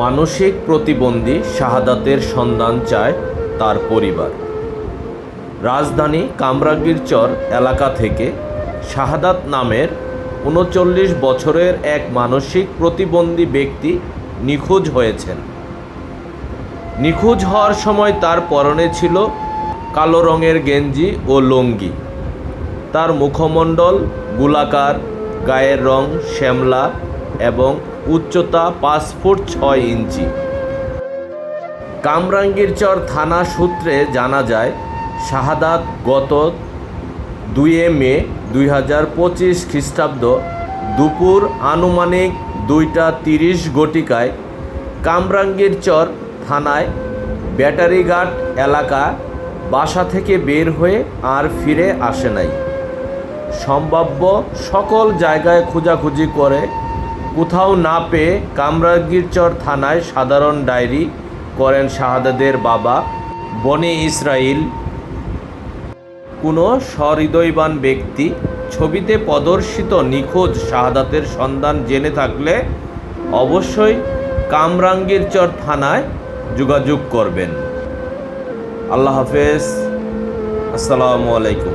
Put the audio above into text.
মানসিক প্রতিবন্ধী শাহাদাতের সন্ধান চায় তার পরিবার। রাজধানী কামরাঙ্গীরচর এলাকা থেকে শাহাদাত নামের ৩৯ বছরের এক মানসিক প্রতিবন্ধী ব্যক্তি নিখোঁজ হয়েছেন। নিখোঁজ হওয়ার সময় তার পরনে ছিল কালো রঙের গেঞ্জি ও লুঙ্গি। তার মুখমণ্ডল গোলাকার, গায়ের রং শ্যামলা এবং উচ্চতা ৫ ফুট ৬ ইঞ্চি। কামরাঙ্গীরচর থানা সূত্রে জানা যায়, শাহাদাত গত ২ মে ২০২৫ খ্রিস্টাব্দ দুপুর আনুমানিক ২টা ৩০ ঘটিকায় কামরাঙ্গীরচর থানায় ব্যাটারিঘাট এলাকা বাসা থেকে বের হয়ে আর ফিরে আসে নাই। সম্ভাব্য সকল জায়গায় খোঁজাখুঁজি করে কোথাও না পেয়ে কামরাঙ্গীরচর থানায় সাধারণ ডায়েরি করেন শাহাদাতের বাবা বনি ইসরাইল। কোনো সহৃদয়বান ব্যক্তি ছবিতে প্রদর্শিত নিখোঁজ শাহাদাতের সন্ধান জেনে থাকলে অবশ্যই কামরাঙ্গীরচর থানায় যোগাযোগ করবেন। আল্লাহ হাফেজ। আসসালামু আলাইকুম।